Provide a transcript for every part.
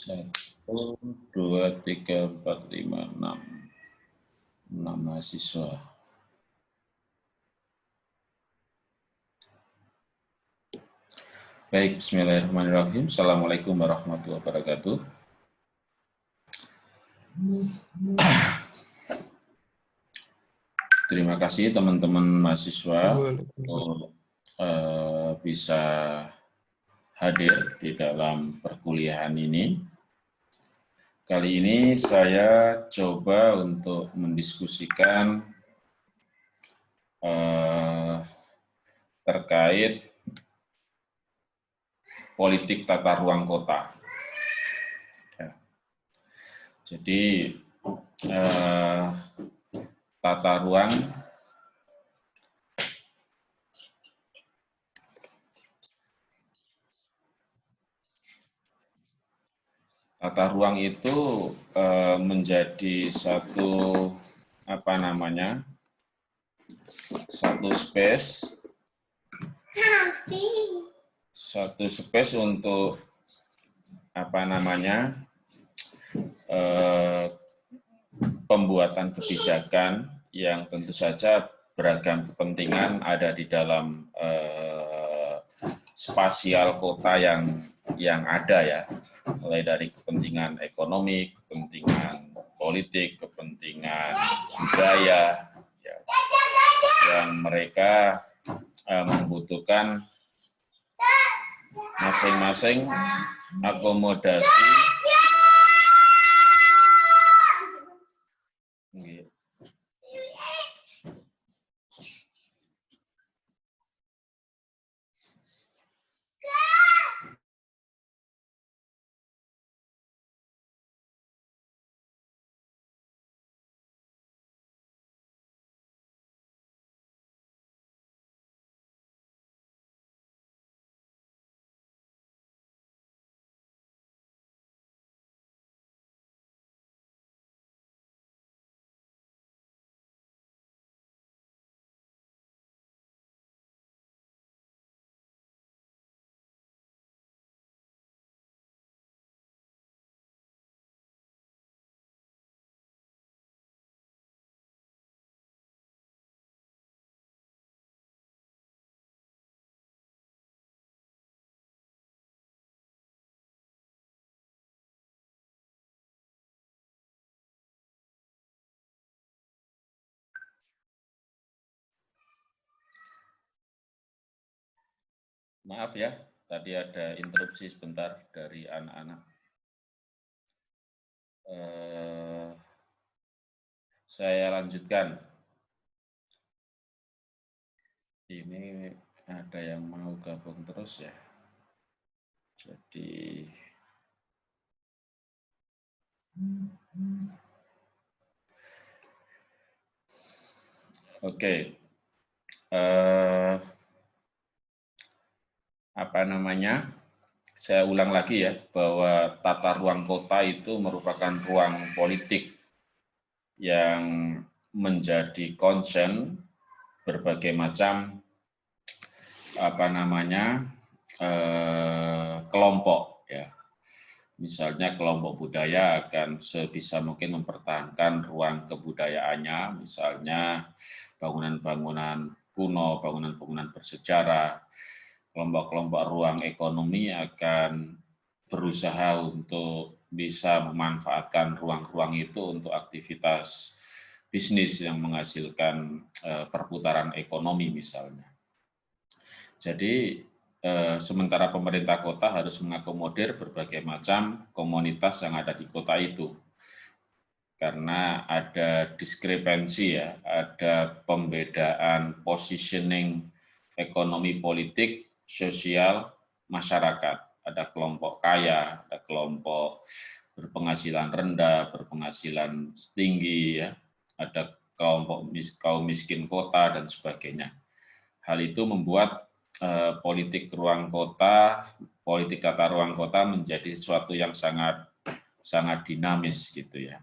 Satu, dua, tiga, empat, lima, enam. 6 mahasiswa. Baik, bismillahirrahmanirrahim. Assalamualaikum warahmatullahi wabarakatuh. Terima kasih teman-teman mahasiswa untuk bisa hadir di dalam perkuliahan ini. Kali ini saya coba untuk mendiskusikan terkait politik tata ruang kota. Ya. Jadi tata ruang itu menjadi satu satu space untuk pembuatan kebijakan yang tentu saja beragam kepentingan ada di dalam spasial kota yang ada ya, mulai dari kepentingan ekonomi, kepentingan politik, kepentingan budaya, ya, yang mereka membutuhkan masing-masing akomodasi Maaf ya, tadi ada interupsi sebentar dari anak-anak. Saya lanjutkan. Ini ada yang mau gabung terus ya. Jadi oke. Saya ulang lagi ya, bahwa tata ruang kota itu merupakan ruang politik yang menjadi concern berbagai macam kelompok ya. Misalnya kelompok budaya akan sebisa mungkin mempertahankan ruang kebudayaannya, misalnya bangunan-bangunan kuno, bangunan-bangunan bersejarah. Kelompok-kelompok ruang ekonomi akan berusaha untuk bisa memanfaatkan ruang-ruang itu untuk aktivitas bisnis yang menghasilkan perputaran ekonomi misalnya. Jadi sementara pemerintah kota harus mengakomodir berbagai macam komunitas yang ada di kota itu. Karena ada diskrepensi ya, ada pembedaan positioning ekonomi politik, sosial, masyarakat. Ada kelompok kaya, ada kelompok berpenghasilan rendah, berpenghasilan tinggi, ya, ada kelompok kaum miskin kota, dan sebagainya. Hal itu membuat politik ruang kota, politik tata ruang kota menjadi sesuatu yang sangat dinamis gitu ya.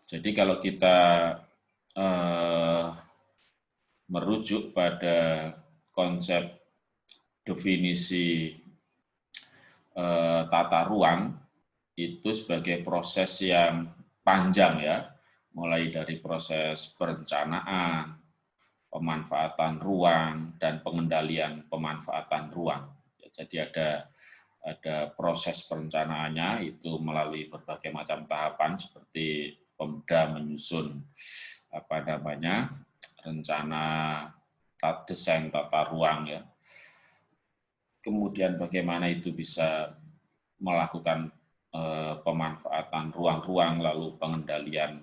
Jadi kalau kita merujuk pada konsep definisi tata ruang itu sebagai proses yang panjang ya, mulai dari proses perencanaan, pemanfaatan ruang, dan pengendalian pemanfaatan ruang. Jadi ada proses perencanaannya itu melalui berbagai macam tahapan seperti Pemda menyusun rencana desain tata ruang ya. Kemudian bagaimana itu bisa melakukan pemanfaatan ruang-ruang, lalu pengendalian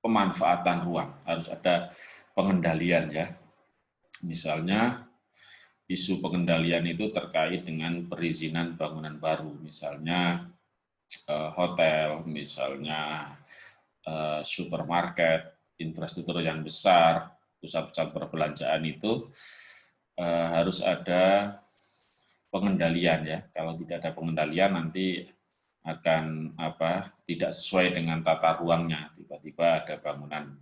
pemanfaatan ruang. Harus ada pengendalian ya. Misalnya isu pengendalian itu terkait dengan perizinan bangunan baru, misalnya hotel, misalnya supermarket, infrastruktur yang besar, pusat-pusat perbelanjaan itu harus ada pengendalian ya. Kalau tidak ada pengendalian nanti akan tidak sesuai dengan tata ruangnya. Tiba-tiba ada bangunan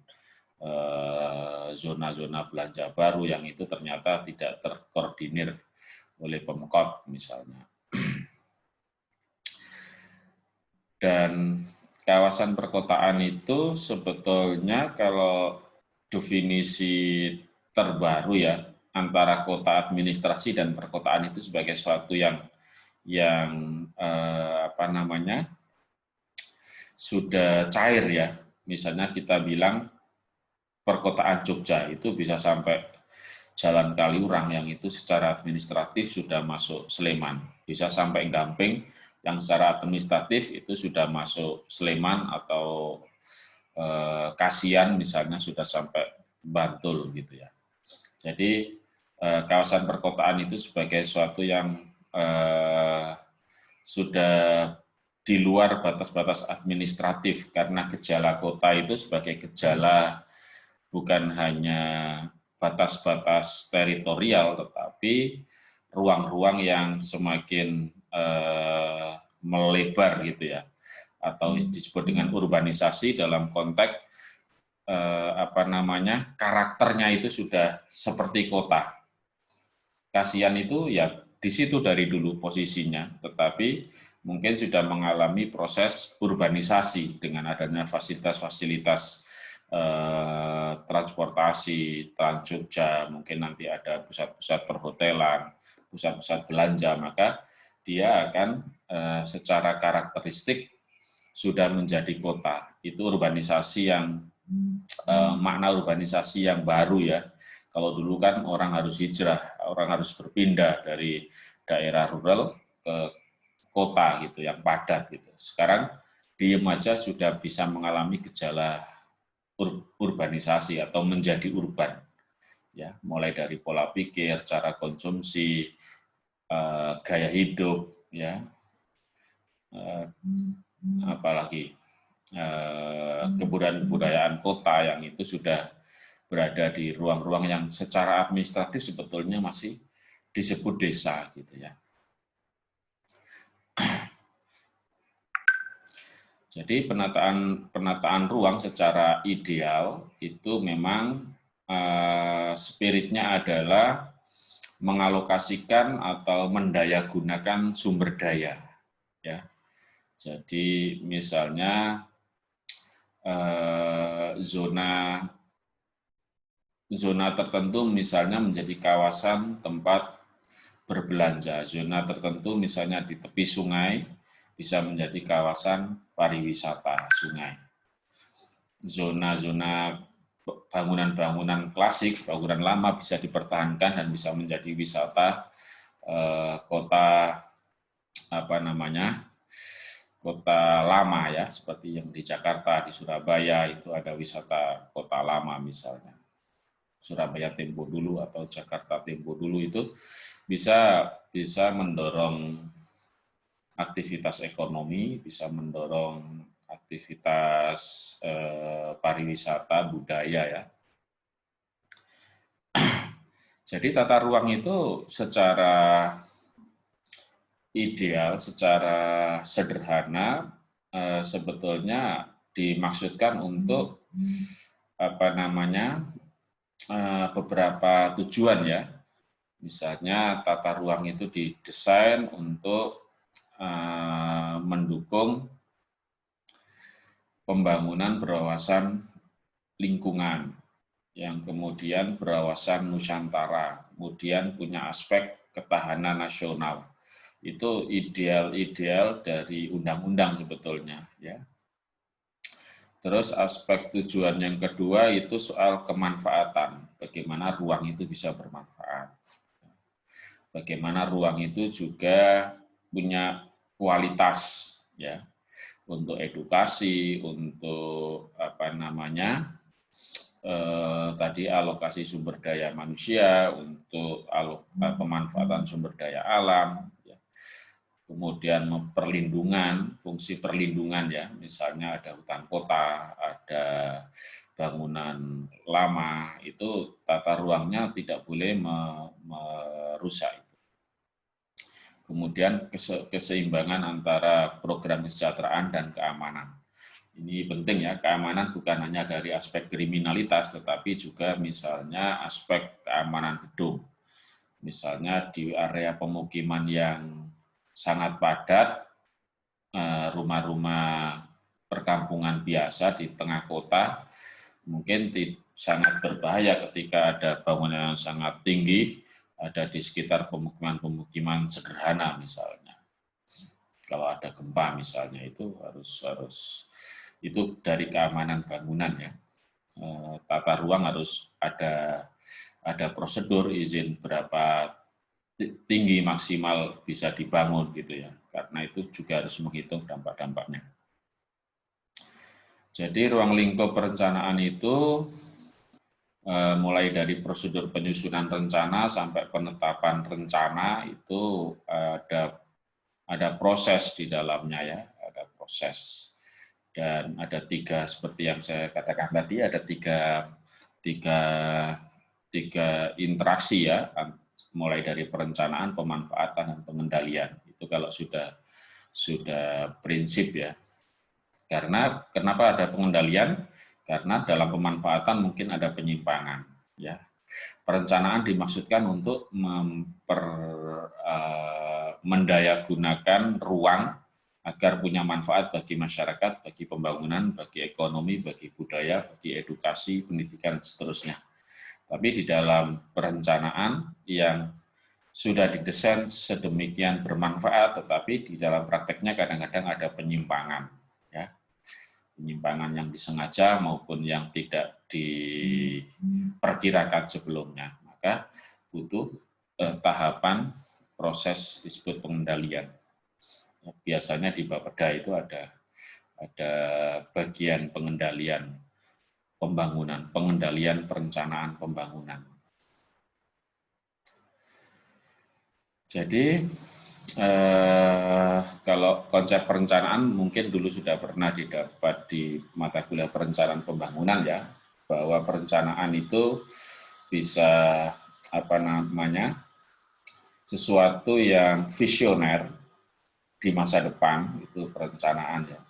zona-zona belanja baru yang itu ternyata tidak terkoordinir oleh Pemkot misalnya. Dan kawasan perkotaan itu sebetulnya kalau definisi terbaru ya, antara kota administrasi dan perkotaan itu sebagai suatu yang sudah cair ya. Misalnya kita bilang perkotaan Jogja itu bisa sampai Jalan Kaliurang yang itu secara administratif sudah masuk Sleman, bisa sampai Gamping yang secara administratif itu sudah masuk Sleman, atau Kasihan misalnya sudah sampai Bantul gitu ya. Jadi kawasan perkotaan itu sebagai suatu yang sudah di luar batas-batas administratif, karena gejala kota itu sebagai gejala bukan hanya batas-batas teritorial, tetapi ruang-ruang yang semakin melebar gitu ya, atau disebut dengan urbanisasi dalam konteks karakternya itu sudah seperti kota. Kasihan itu ya di situ dari dulu posisinya, tetapi mungkin sudah mengalami proses urbanisasi dengan adanya fasilitas-fasilitas transportasi, Trans Jogja, mungkin nanti ada pusat-pusat perhotelan, pusat-pusat belanja, maka dia akan secara karakteristik sudah menjadi kota. Itu urbanisasi yang makna urbanisasi yang baru ya. Kalau dulu kan orang harus hijrah, orang harus berpindah dari daerah rural ke kota gitu, yang padat gitu. Sekarang diem aja sudah bisa mengalami gejala urbanisasi atau menjadi urban. Ya, mulai dari pola pikir, cara konsumsi, gaya hidup, ya, apalagi kebudayaan kota yang itu sudah berada di ruang-ruang yang secara administratif sebetulnya masih disebut desa gitu ya. Jadi penataan ruang secara ideal itu memang spiritnya adalah mengalokasikan atau mendayagunakan sumber daya. Ya. Jadi misalnya zona tertentu misalnya menjadi kawasan tempat berbelanja, zona tertentu misalnya di tepi sungai bisa menjadi kawasan pariwisata sungai. Zona-zona bangunan-bangunan klasik, bangunan lama bisa dipertahankan dan bisa menjadi wisata kota kota lama ya, seperti yang di Jakarta, di Surabaya itu ada wisata kota lama misalnya. Surabaya Tempo Dulu atau Jakarta Tempo Dulu itu bisa mendorong aktivitas ekonomi, bisa mendorong aktivitas pariwisata, budaya ya. Jadi tata ruang itu secara ideal, secara sederhana sebetulnya dimaksudkan untuk beberapa tujuan ya. Misalnya tata ruang itu didesain untuk mendukung pembangunan berwawasan lingkungan, yang kemudian berwawasan Nusantara, kemudian punya aspek ketahanan nasional. Itu ideal-ideal dari undang-undang sebetulnya, ya. Terus aspek tujuan yang kedua itu soal kemanfaatan, bagaimana ruang itu bisa bermanfaat. Bagaimana ruang itu juga punya kualitas, ya, untuk edukasi, untuk apa namanya, tadi alokasi sumber daya manusia, untuk pemanfaatan sumber daya alam, ya. Kemudian perlindungan, fungsi perlindungan, ya, misalnya ada hutan kota, ada bangunan lama, itu tata ruangnya tidak boleh merusak itu. Kemudian keseimbangan antara program kesejahteraan dan keamanan. Ini penting, ya, keamanan bukan hanya dari aspek kriminalitas, tetapi juga misalnya aspek keamanan gedung. Misalnya di area pemukiman yang sangat padat, rumah-rumah perkampungan biasa di tengah kota, mungkin sangat berbahaya ketika ada bangunan yang sangat tinggi, ada di sekitar pemukiman-pemukiman sederhana misalnya. Kalau ada gempa misalnya, itu harus itu dari keamanan bangunan, ya. Tata ruang harus ada prosedur izin berapa tinggi maksimal bisa dibangun gitu, ya. Karena itu juga harus menghitung dampak-dampaknya. Jadi ruang lingkup perencanaan itu mulai dari prosedur penyusunan rencana sampai penetapan rencana itu ada proses di dalamnya, ya, ada proses. Dan ada tiga, seperti yang saya katakan tadi, ada tiga interaksi, ya, mulai dari perencanaan, pemanfaatan, dan pengendalian. Itu kalau sudah prinsip, ya. Karena kenapa ada pengendalian? Karena dalam pemanfaatan mungkin ada penyimpangan, ya. Perencanaan dimaksudkan untuk mendayagunakan ruang agar punya manfaat bagi masyarakat, bagi pembangunan, bagi ekonomi, bagi budaya, bagi edukasi, pendidikan, seterusnya. Tapi di dalam perencanaan yang sudah didesain sedemikian bermanfaat, tetapi di dalam prakteknya kadang-kadang ada penyimpangan, ya. Penyimpangan yang disengaja maupun yang tidak diperkirakan sebelumnya. Maka butuh tahapan proses disebut pengendalian. Biasanya di Bapeda itu ada bagian pengendalian pembangunan, pengendalian perencanaan pembangunan. Jadi kalau konsep perencanaan mungkin dulu sudah pernah didapat di mata kuliah perencanaan pembangunan, ya, bahwa perencanaan itu bisa sesuatu yang visioner di masa depan, itu perencanaan, ya,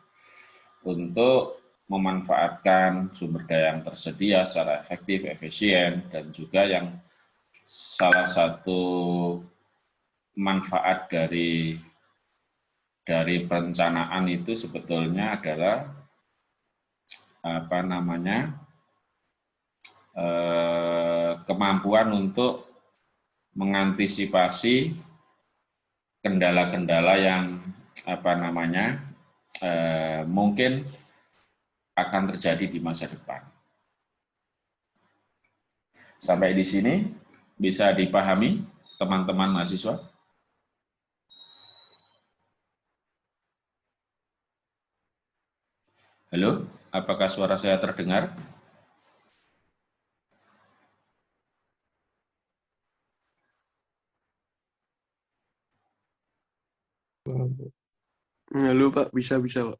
untuk memanfaatkan sumber daya yang tersedia secara efektif, efisien, dan juga yang salah satu manfaat dari perencanaan itu sebetulnya adalah kemampuan untuk mengantisipasi kendala-kendala yang mungkin akan terjadi di masa depan. Sampai di sini bisa dipahami teman-teman mahasiswa? Halo, apakah suara saya terdengar? Halo Pak, bisa Pak.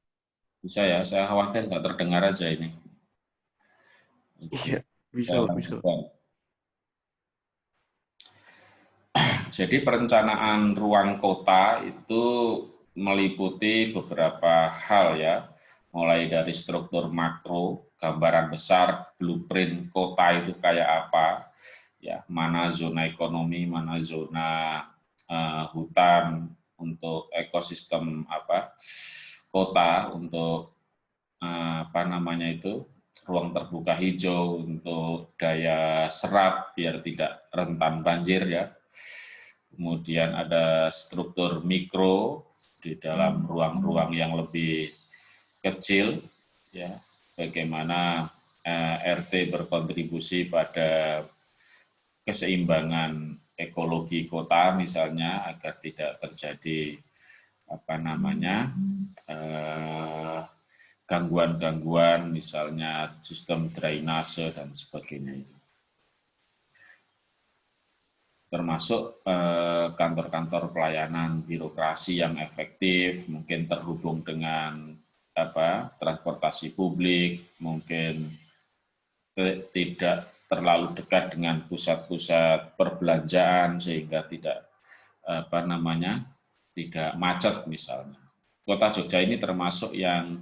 Bisa, ya, saya khawatir nggak terdengar aja ini. Iya, bisa Pak. Jadi perencanaan ruang kota itu meliputi beberapa hal, ya, mulai dari struktur makro, gambaran besar, blueprint kota itu kayak apa, ya, mana zona ekonomi, mana zona hutan untuk ekosistem kota, untuk ruang terbuka hijau, untuk daya serap biar tidak rentan banjir ya. Kemudian ada struktur mikro di dalam ruang-ruang yang lebih kecil ya, bagaimana RT berkontribusi pada keseimbangan ekologi kota misalnya, agar tidak terjadi gangguan-gangguan misalnya sistem drainase dan sebagainya. Termasuk kantor-kantor pelayanan birokrasi yang efektif, mungkin terhubung dengan transportasi publik, mungkin tidak terlalu dekat dengan pusat-pusat perbelanjaan sehingga tidak tidak macet misalnya. Kota Jogja ini termasuk yang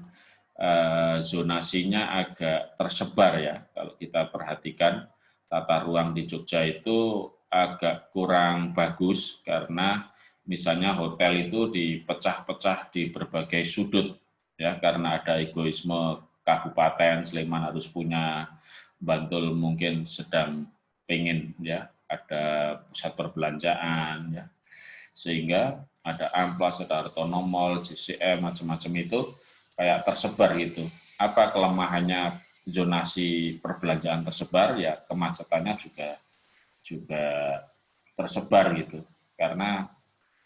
zonasinya agak tersebar ya. Kalau kita perhatikan tata ruang di Jogja itu agak kurang bagus karena misalnya hotel itu dipecah-pecah di berbagai sudut ya, karena ada egoisme kabupaten Sleman harus punya, Bantul mungkin sedang pengen ya ada pusat perbelanjaan ya, sehingga ada Amplas, ada Hartono Mall, JCM, macam-macam itu kayak tersebar gitu. Apa kelemahannya zonasi perbelanjaan tersebar? Ya kemacetannya juga tersebar gitu. Karena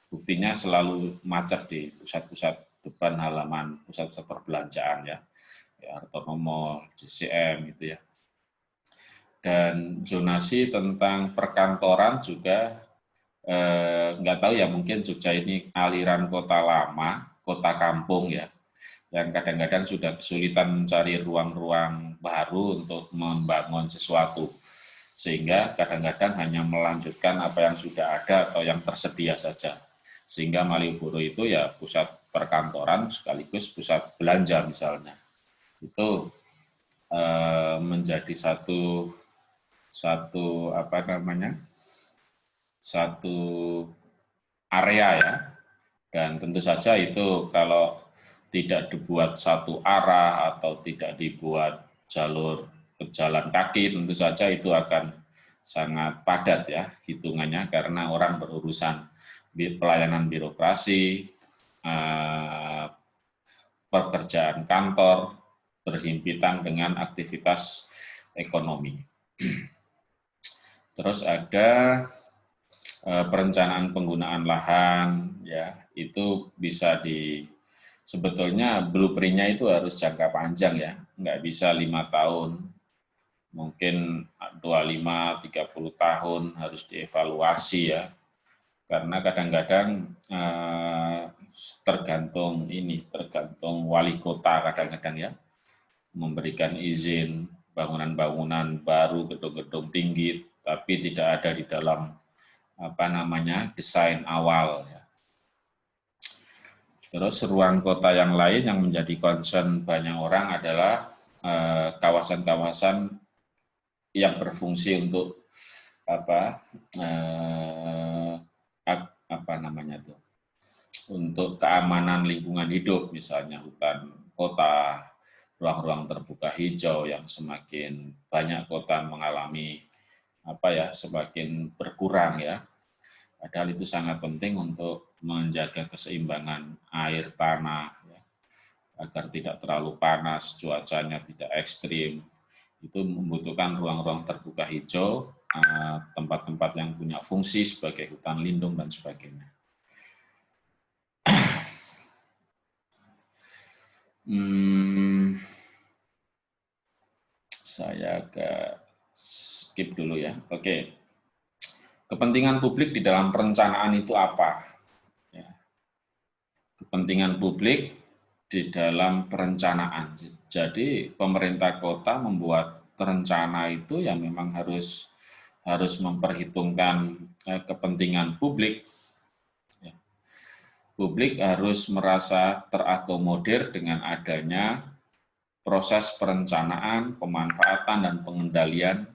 buktinya selalu macet di pusat-pusat depan halaman pusat-pusat perbelanjaan ya. Hartono Mall, JCM gitu ya. Dan zonasi tentang perkantoran juga nggak tahu ya, mungkin Jogja ini aliran kota lama, kota kampung ya, yang kadang-kadang sudah kesulitan mencari ruang-ruang baru untuk membangun sesuatu, sehingga kadang-kadang hanya melanjutkan apa yang sudah ada atau yang tersedia saja. Sehingga Malioboro itu ya pusat perkantoran sekaligus pusat belanja misalnya. Itu menjadi satu area ya, dan tentu saja itu kalau tidak dibuat satu arah atau tidak dibuat jalur pejalan kaki, tentu saja itu akan sangat padat ya hitungannya, karena orang berurusan pelayanan birokrasi, pekerjaan kantor, berhimpitan dengan aktivitas ekonomi. Terus ada perencanaan penggunaan lahan, ya itu bisa sebetulnya blueprint-nya itu harus jangka panjang ya, nggak bisa 5 tahun, mungkin 25-30 tahun harus dievaluasi ya, karena kadang-kadang tergantung wali kota kadang-kadang ya, memberikan izin bangunan-bangunan baru, gedung-gedung tinggi, tapi tidak ada di dalam desain awal ya. Terus ruang kota yang lain yang menjadi concern banyak orang adalah kawasan-kawasan yang berfungsi untuk untuk keamanan lingkungan hidup, misalnya hutan kota, ruang-ruang terbuka hijau yang semakin banyak kota mengalami semakin berkurang ya. Padahal itu sangat penting untuk menjaga keseimbangan air tanah ya, agar tidak terlalu panas, cuacanya tidak ekstrim. Itu membutuhkan ruang-ruang terbuka hijau, tempat-tempat yang punya fungsi sebagai hutan lindung dan sebagainya. Saya agak skip dulu ya. Oke. Kepentingan publik di dalam perencanaan itu apa? Ya. Kepentingan publik di dalam perencanaan. Jadi pemerintah kota membuat rencana itu ya memang harus memperhitungkan kepentingan publik. Ya. Publik harus merasa terakomodir dengan adanya proses perencanaan, pemanfaatan, dan pengendalian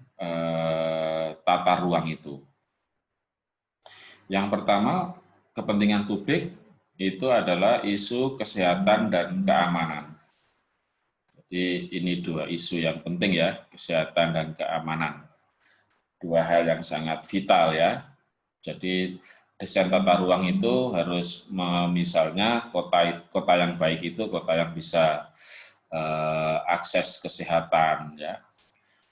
tata ruang itu. Yang pertama, kepentingan publik itu adalah isu kesehatan dan keamanan. Jadi ini dua isu yang penting ya, kesehatan dan keamanan. Dua hal yang sangat vital ya. Jadi desain tata ruang itu harus misalnya kota yang baik itu kota yang bisa akses kesehatan ya.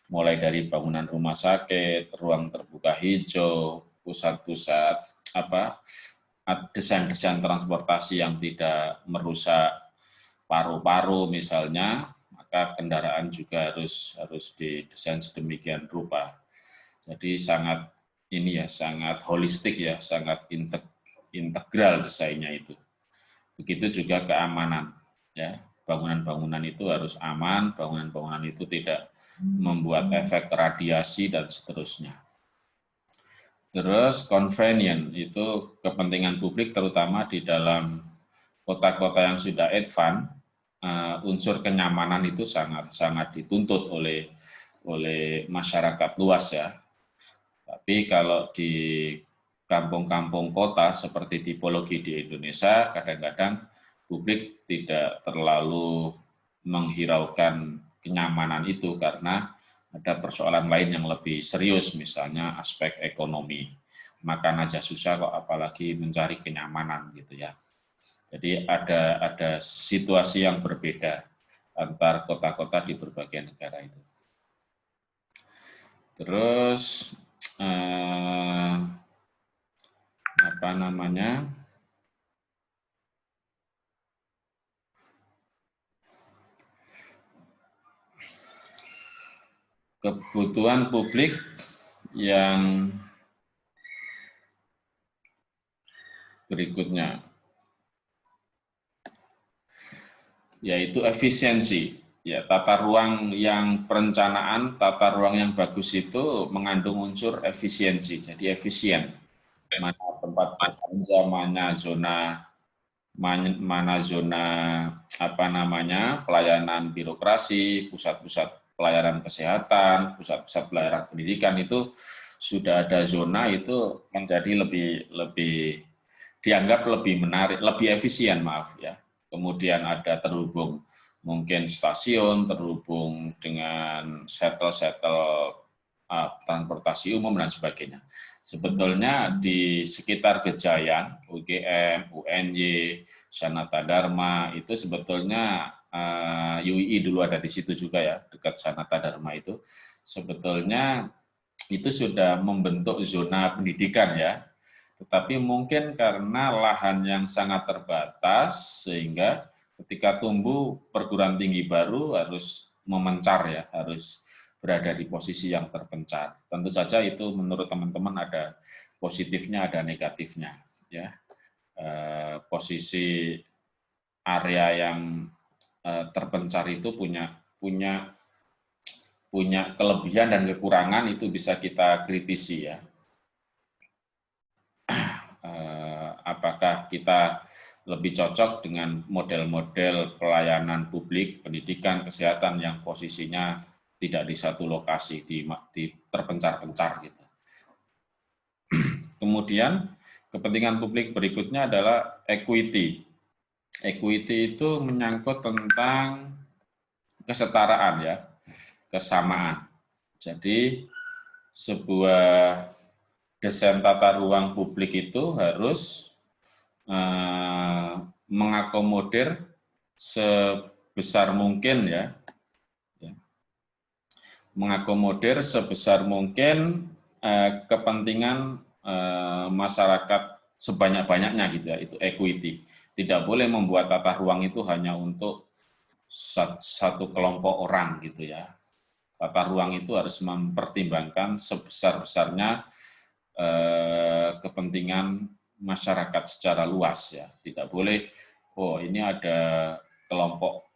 Mulai dari bangunan rumah sakit, ruang terbuka hijau, pusat-pusat desain-desain transportasi yang tidak merusak paru-paru misalnya, maka kendaraan juga harus didesain sedemikian rupa. Jadi sangat holistik ya, sangat integral desainnya itu. Begitu juga keamanan ya. Bangunan-bangunan itu harus aman, bangunan-bangunan itu tidak membuat efek radiasi dan seterusnya. Terus convenient itu kepentingan publik terutama di dalam kota-kota yang sudah advance, unsur kenyamanan itu sangat dituntut oleh masyarakat luas ya. Tapi kalau di kampung-kampung kota seperti tipologi di Indonesia, kadang-kadang publik tidak terlalu menghiraukan kenyamanan itu karena ada persoalan lain yang lebih serius, misalnya aspek ekonomi. Makan aja susah kok apalagi mencari kenyamanan gitu ya. Jadi ada situasi yang berbeda antar kota-kota di berbagai negara itu. Terus kebutuhan publik yang berikutnya, yaitu efisiensi. Ya, tata ruang yang perencanaan, tata ruang yang bagus itu mengandung unsur efisiensi, jadi efisien. Mana tempat berbelanja, mana zona pelayanan birokrasi, pusat-pusat pelayanan kesehatan, pusat-pusat pelayanan pendidikan itu sudah ada zona itu menjadi lebih dianggap lebih menarik, lebih efisien ya. Kemudian ada terhubung mungkin stasiun, terhubung dengan shuttle transportasi umum dan sebagainya. Sebetulnya di sekitar Gejayan, UGM, UNY, Sanata Dharma itu sebetulnya UII dulu ada di situ juga ya, dekat Sanata Dharma itu. Sebetulnya itu sudah membentuk zona pendidikan ya. Tetapi mungkin karena lahan yang sangat terbatas sehingga ketika tumbuh perguruan tinggi baru harus memencar ya, harus berada di posisi yang terpencar. Tentu saja itu menurut teman-teman ada positifnya, ada negatifnya. Ya, posisi area yang terpencar itu punya kelebihan dan kekurangan itu bisa kita kritisi ya. Apakah kita lebih cocok dengan model-model pelayanan publik, pendidikan, kesehatan yang posisinya tidak di satu lokasi, di terpencar-pencar gitu. Kemudian kepentingan publik berikutnya adalah equity. Equity itu menyangkut tentang kesetaraan ya, kesamaan. Jadi sebuah desain tata ruang publik itu harus mengakomodir sebesar mungkin ya, mengakomodir sebesar mungkin kepentingan masyarakat sebanyak-banyaknya gitu ya, itu equity. Tidak boleh membuat tata ruang itu hanya untuk satu kelompok orang gitu ya. Tata ruang itu harus mempertimbangkan sebesar-besarnya kepentingan masyarakat secara luas ya. Tidak boleh, ini ada kelompok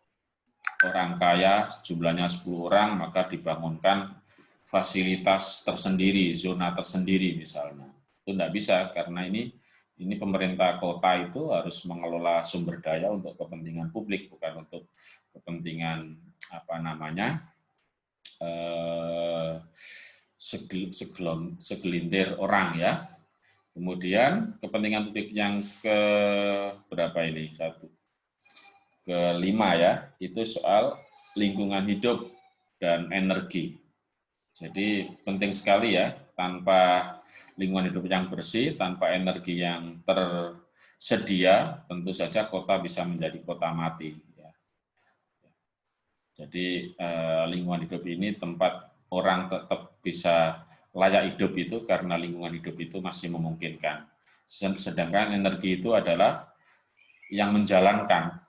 orang kaya, jumlahnya 10 orang, maka dibangunkan fasilitas tersendiri, zona tersendiri misalnya. Itu tidak bisa, karena ini pemerintah kota itu harus mengelola sumber daya untuk kepentingan publik, bukan untuk kepentingan segelintir orang ya. Kemudian kepentingan publik yang ke berapa ini? Kelima ya, itu soal lingkungan hidup dan energi. Jadi penting sekali ya, tanpa lingkungan hidup yang bersih, tanpa energi yang tersedia, tentu saja kota bisa menjadi kota mati. Ya. Jadi lingkungan hidup ini tempat orang tetap bisa layak hidup itu karena lingkungan hidup itu masih memungkinkan. Sedangkan energi itu adalah yang menjalankan.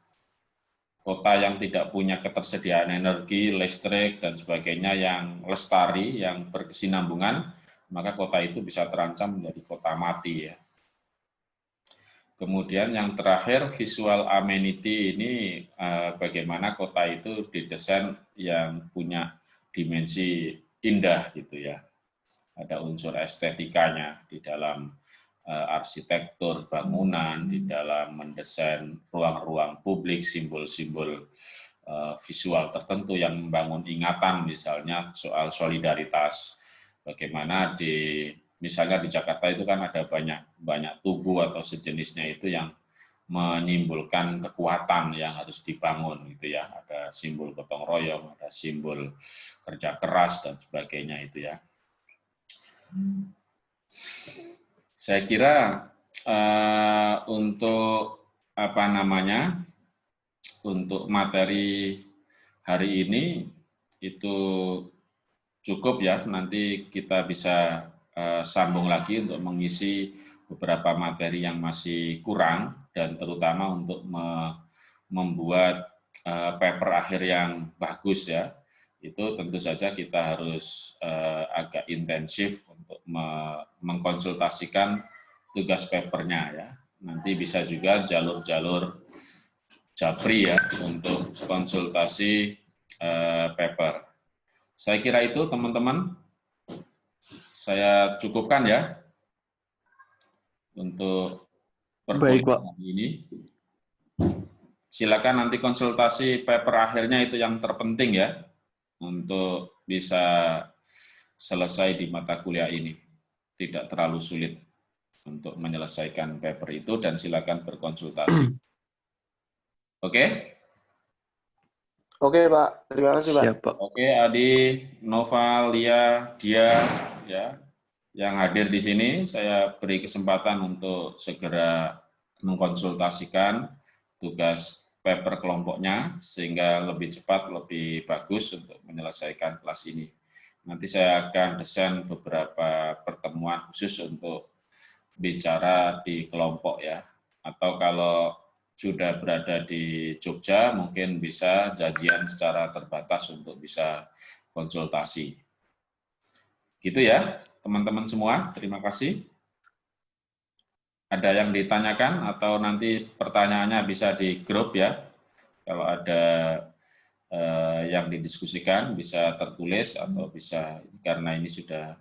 Kota yang tidak punya ketersediaan energi, listrik, dan sebagainya yang lestari, yang berkesinambungan, maka kota itu bisa terancam menjadi kota mati. Ya. Kemudian yang terakhir, visual amenity ini bagaimana kota itu didesain yang punya dimensi indah gitu ya. Ada unsur estetikanya di dalam arsitektur bangunan, di dalam mendesain ruang-ruang publik, simbol-simbol visual tertentu yang membangun ingatan, misalnya soal solidaritas. Bagaimana misalnya di Jakarta itu kan ada banyak tugu atau sejenisnya itu yang menimbulkan kekuatan yang harus dibangun gitu ya. Ada simbol gotong royong, ada simbol kerja keras dan sebagainya itu ya. Saya kira untuk untuk materi hari ini itu cukup ya. Nanti kita bisa sambung lagi untuk mengisi beberapa materi yang masih kurang dan terutama untuk membuat paper akhir yang bagus ya. Itu tentu saja kita harus agak intensif untuk mengkonsultasikan tugas papernya ya. Nanti bisa juga jalur-jalur Japri ya untuk konsultasi paper. Saya kira itu teman-teman. Saya cukupkan ya untuk perkuliahan hari ini. Silakan nanti konsultasi paper akhirnya itu yang terpenting ya untuk bisa selesai di mata kuliah ini. Tidak terlalu sulit untuk menyelesaikan paper itu dan silakan berkonsultasi. Oke? Oke, Pak. Terima kasih, Pak. Siap, Pak. Oke, Adi, Nova, Lia, Dia, ya, yang hadir di sini, saya beri kesempatan untuk segera mengkonsultasikan tugas paper kelompoknya, sehingga lebih cepat, lebih bagus untuk menyelesaikan kelas ini. Nanti saya akan desain beberapa pertemuan khusus untuk bicara di kelompok ya, atau kalau sudah berada di Jogja, mungkin bisa janjian secara terbatas untuk bisa konsultasi. Gitu ya, teman-teman semua. Terima kasih. Ada yang ditanyakan atau nanti pertanyaannya bisa di grup ya. Kalau ada yang didiskusikan bisa tertulis atau bisa, karena ini sudah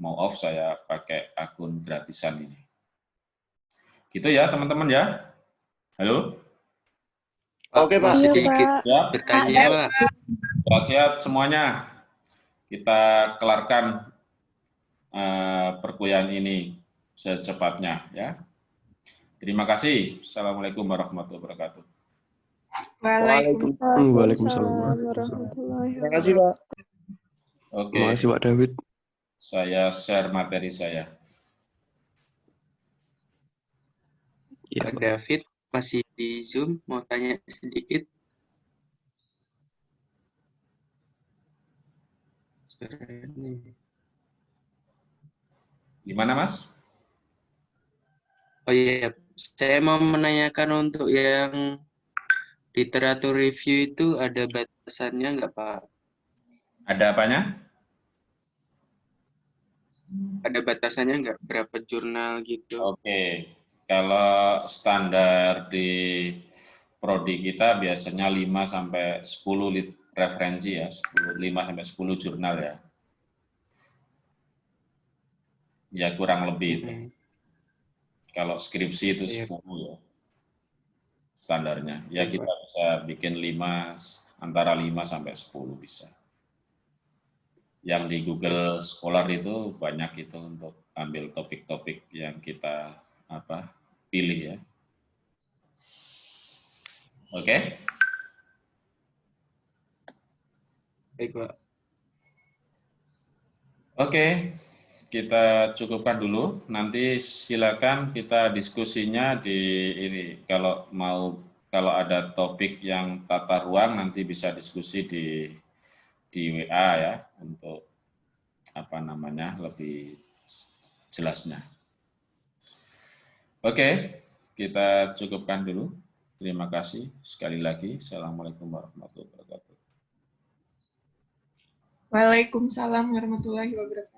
mau off, saya pakai akun gratisan ini. Gitu ya, teman-teman ya. Halo? Oke, Pak. Iya, Sedikit Ya, bertanya, Pak. sehat-sehat semuanya. Kita kelarkan perkuliahan ini secepatnya ya. Terima kasih. Assalamualaikum warahmatullahi wabarakatuh. Waalaikumsalam. warahmatullahi Terima kasih, Pak. Oke, Terima kasih, Pak David. saya share materi saya. Ya, Pak Pak. David masih di Zoom, mau tanya sedikit. Gimana, Mas? Oh iya, saya mau menanyakan untuk yang literatur review itu ada batasannya nggak, Pak? Ada apanya? Ada batasannya nggak? Berapa jurnal gitu? Oke, kalau standar di prodi kita biasanya 5 sampai 10 referensi ya, 5 sampai 10 jurnal ya. Ya kurang lebih itu. Kalau skripsi itu 10 ya standarnya. Ya kita bisa bikin 5, antara 5 sampai 10 bisa. Yang di Google Scholar itu banyak itu untuk ambil topik-topik yang kita pilih ya. Oke? Baik, Pak. Oke, kita cukupkan dulu. Nanti silakan kita diskusinya di ini. Kalau ada topik yang tata ruang nanti bisa diskusi di WA ya untuk lebih jelasnya. Oke, kita cukupkan dulu. Terima kasih sekali lagi. Assalamualaikum warahmatullahi wabarakatuh. Waalaikumsalam warahmatullahi wabarakatuh.